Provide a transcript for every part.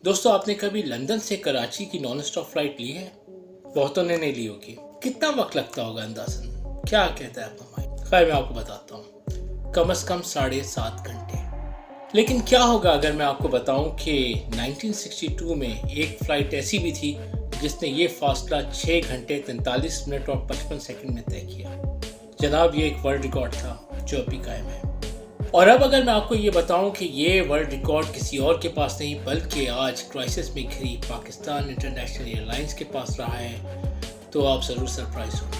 दोस्तों, आपने कभी लंदन से कराची की नॉन स्टॉप फ्लाइट ली है? बहुतों ने नहीं ली होगी। कितना वक्त लगता होगा अंदाजन? क्या कहता है आपका माइंड? खैर, मैं आपको बताता हूँ, कम से कम 7.5 घंटे। लेकिन क्या होगा अगर मैं आपको बताऊं कि 1962 में एक फ्लाइट ऐसी भी थी जिसने ये फासला 6 घंटे 43 मिनट और 55 सेकंड में तय किया। जनाब, ये एक वर्ल्ड रिकॉर्ड था जो अभी कायम है। और अब अगर मैं आपको ये बताऊं कि ये वर्ल्ड रिकॉर्ड किसी और के पास नहीं बल्कि आज क्राइसिस में घिरी पाकिस्तान इंटरनेशनल एयरलाइंस के पास रहा है, तो आप ज़रूर सरप्राइज होंगे।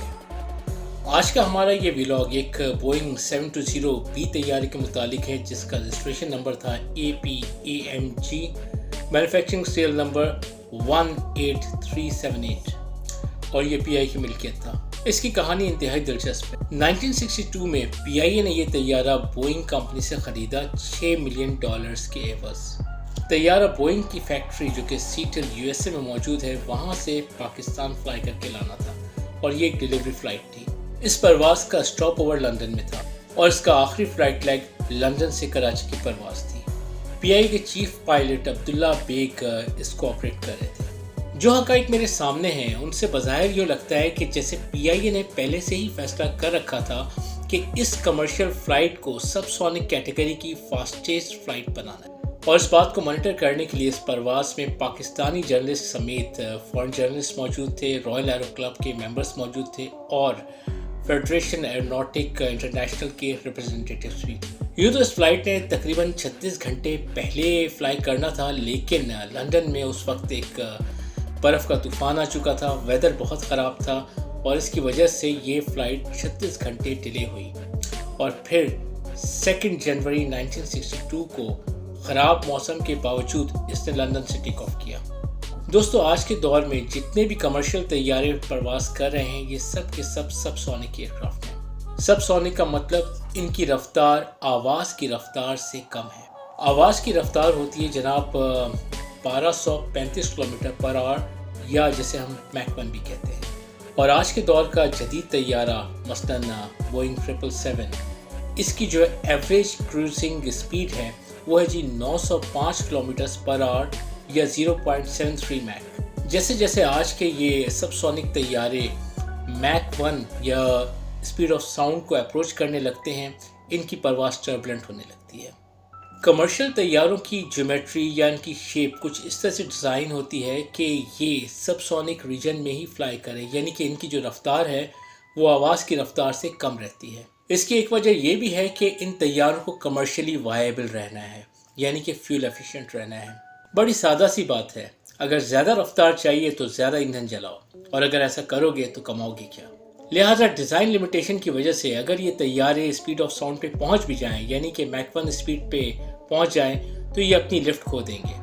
आज का हमारा ये व्लॉग एक बोइंग 720 तैयारी के मुतालिक है, जिसका रजिस्ट्रेशन नंबर था APAMG, मैन्युफैक्चरिंग सीरियल नंबर 18378 और ये PI की मिल्कियत था। इसकी कहानी इंतहाई दिलचस्प है। 1962 में PIA ने यह तैयारा बोइंग कंपनी से खरीदा $6 मिलियन के एवज। तैयारा बोइंग की फैक्ट्री जो कि सीटल USA में मौजूद है, वहां से पाकिस्तान फ्लाई करके लाना था और ये एक डिलीवरी फ्लाइट थी। इस परवाज का स्टॉप ओवर लंदन में था और इसका आखिरी फ्लाइट लेग लंदन से कराची की परवाज थी। PIA के चीफ पायलट अब्दुल्ला बेग इसको ऑपरेट कर रहे थे। जो हकाइक मेरे सामने हैं उनसे बज़ाहिर ये लगता है कि जैसे PIA ने पहले से ही फैसला कर रखा था कि इस कमर्शियल फ्लाइट को सबसोनिक कैटेगरी की फास्टेस्ट फ्लाइट बनाना है। और इस बात को मॉनिटर करने के लिए इस परवास में पाकिस्तानी जर्नलिस्ट समेत फॉरेन जर्नलिस्ट मौजूद थे, रॉयल एरो क्लब के मेंबर्स मौजूद थे और फेडरेशन एरोनॉटिक इंटरनेशनल के रिप्रेजेंटेटिव्स भी। यूँ तो इस फ्लाइट ने तकरीबन 36 घंटे पहले फ्लाई करना था, लेकिन लंदन में उस वक्त एक बर्फ़ का तूफ़ान आ चुका था, वेदर बहुत ख़राब था और इसकी वजह से ये फ़्लाइट 36 घंटे डिले हुई और फिर 2 जनवरी 1962 को ख़राब मौसम के बावजूद इसने लंदन से टेक ऑफ किया। दोस्तों, आज के दौर में जितने भी कमर्शियल तैयारे परवास कर रहे हैं, ये सब के सब सबसोनिक एयरक्राफ्ट हैं। सबसोनिक का मतलब इनकी रफ्तार आवाज़ की रफ्तार से कम है। आवाज़ की रफ्तार होती है जनाब 1235 किलोमीटर पर आवर या जिसे हम मैक 1 भी कहते हैं। और आज के दौर का जदीद तैयारा मसलन बोइंग 777, इसकी जो एवरेज क्रूजिंग स्पीड है वो है जी 905 किलोमीटर पर आवर या 0.73 मैक। जैसे जैसे आज के ये सबसोनिक तैयारे मैक 1 या स्पीड ऑफ साउंड को अप्रोच करने लगते हैं, इनकी परवास टर्बुलेंट होने लगती है। कमर्शियल तैयारों की ज्योमेट्री या इनकी शेप कुछ इस तरह से डिज़ाइन होती है कि ये सबसोनिक रीजन में ही फ्लाई करें, यानी कि इनकी जो रफ्तार है वो आवाज़ की रफ्तार से कम रहती है। इसकी एक वजह ये भी है कि इन तैयारों को कमर्शियली वायबल रहना है, यानी कि फ्यूल एफिशिएंट रहना है। बड़ी सादा सी बात है, अगर ज़्यादा रफ्तार चाहिए तो ज़्यादा ईंधन जलाओ और अगर ऐसा करोगे तो कमाओगे क्या। लिहाजा डिज़ाइन लिमिटेशन की वजह से अगर ये तैयारे स्पीड ऑफ साउंड पे पहुंच भी जाएं, यानी कि मैक 1 स्पीड पे पहुंच जाएं, तो ये अपनी लिफ्ट खो देंगे।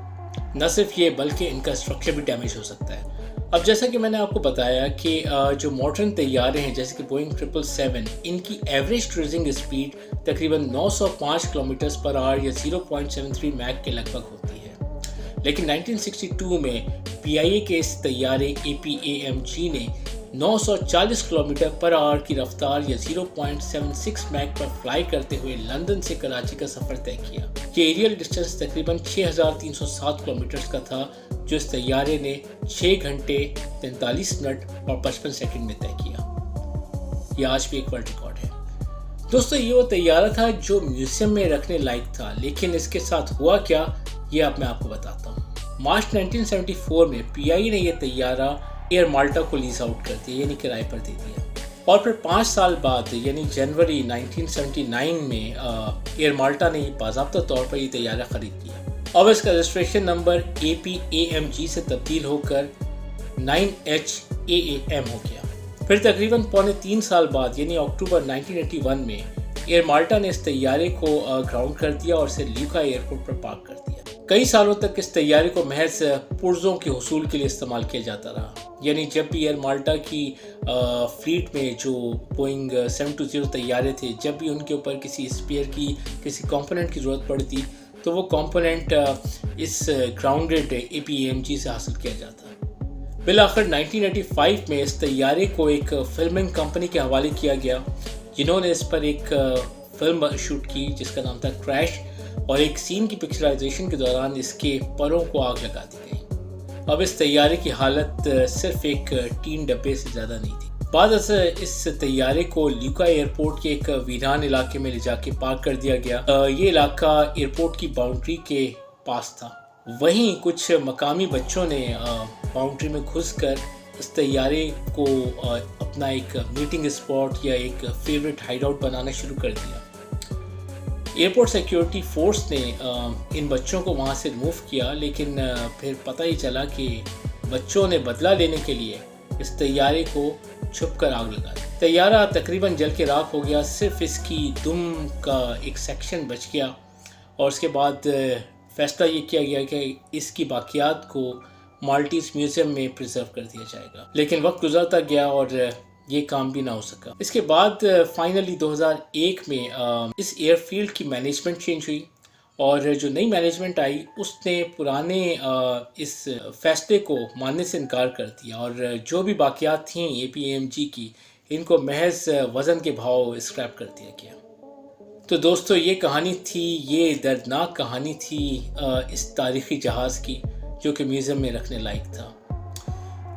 न सिर्फ ये बल्कि इनका स्ट्रक्चर भी डैमेज हो सकता है। अब जैसा कि मैंने आपको बताया कि जो मॉडर्न तैयारे हैं जैसे कि बोइंग 777, इनकी एवरेज क्रूजिंग स्पीड तकरीबन 905 किलोमीटर पर आवर या 0.73 मैक के लगभग होती है। लेकिन 1962 में PIA के इस तैयारे APAMG ने 940 किलोमीटर पर आवर की रफ्तार या 0.76 मैक पर फ्लाई करते हुए लंदन से कराची का सफ़र तय किया। ये एरियल डिस्टेंस तकरीबन 6307 किलोमीटर का था, जो इस तैयारे ने 6 घंटे 43 मिनट और 55 सेकंड में तय किया। यह आज भी एक वर्ल्ड रिकॉर्ड है। दोस्तों, ये वो तैयारा था जो म्यूजियम में रखने लायक था, लेकिन इसके साथ हुआ क्या, ये अब मैं आपको बताता हूँ। मार्च 1974 में PIA ने यह तैयारा एयर माल्टा को लीज आउट कर दिया, यानी किराए पर दे दिया। और फिर 5 साल बाद यानी जनवरी 1979 में एयर माल्टा ने बाज़ाब्ता तौर पर ये तैयारा खरीद लिया। अब इसका रजिस्ट्रेशन नंबर APAMG से तब्दील होकर 9HAAM हो गया। फिर तकरीबन 3.25 साल बाद यानी अक्टूबर 1981 में एयर माल्टा ने इस तैयारे को ग्राउंड कर दिया और इसे ल्यूका एयरपोर्ट पर पार्क कर दिया। कई सालों तक इस तैयारे को महज पुर्जों के हुसूल के लिए इस्तेमाल किया जाता रहा, यानी जब भी एयर माल्टा की फ्लीट में जो बोइंग 720 तैयारे थे, जब भी उनके ऊपर किसी स्पेयर की किसी कंपोनेंट की ज़रूरत पड़ती तो वो कंपोनेंट इस ग्राउंडेड APAMG से हासिल किया जाता। बिलाखिर 1985 में इस तैयारे को एक फिल्मिंग कंपनी के हवाले किया गया, जिन्होंने इस पर एक फिल्म शूट की जिसका नाम था क्रैश, और एक सीन की पिक्चराइजेशन के दौरान इसके परों को आग लगा दी गई। अब इस तैयारे की हालत सिर्फ एक टीन डब्बे से ज़्यादा नहीं थी। बाद इस तैयारे को ल्यूका एयरपोर्ट के एक वीरान इलाके में ले जाके पार्क कर दिया गया। ये इलाका एयरपोर्ट की बाउंड्री के पास था। वहीं कुछ मकामी बच्चों ने बाउंड्री में घुसकर इस तैयारे को अपना एक मीटिंग स्पॉट या एक फेवरेट हाइड आउट बनाना शुरू कर दिया। एयरपोर्ट सिक्योरिटी फोर्स ने इन बच्चों को वहाँ से रिमूव किया, लेकिन फिर पता ही चला कि बच्चों ने बदला लेने के लिए इस तैयारे को छुपकर आग लगा दी। तैयारा तकरीबन जल के राख हो गया, सिर्फ इसकी दुम का एक सेक्शन बच गया और उसके बाद फैसला ये किया गया कि इसकी बाकियात को माल्टीज म्यूजियम में प्रिजर्व कर दिया जाएगा। लेकिन वक्त गुजरता गया और ये काम भी ना हो सका। इसके बाद फाइनली 2001 में इस एयरफील्ड की मैनेजमेंट चेंज हुई और जो नई मैनेजमेंट आई उसने पुराने इस फैसले को मानने से इनकार कर दिया और जो भी बाकियात थीं APAMG की, इनको महज वज़न के भाव स्क्रैप कर दिया गया। तो दोस्तों, ये कहानी थी, ये दर्दनाक कहानी थी इस तारीख़ी जहाज़ की जो कि म्यूज़ियम में रखने लायक था।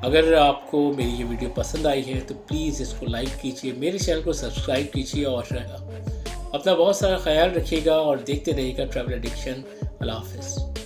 अगर आपको मेरी ये वीडियो पसंद आई है तो प्लीज़ इसको लाइक कीजिए, मेरे चैनल को सब्सक्राइब कीजिए और अपना बहुत सारा ख्याल रखिएगा और देखते रहिएगा ट्रैवल एडिक्शन। अल्लाह हाफ़िज़।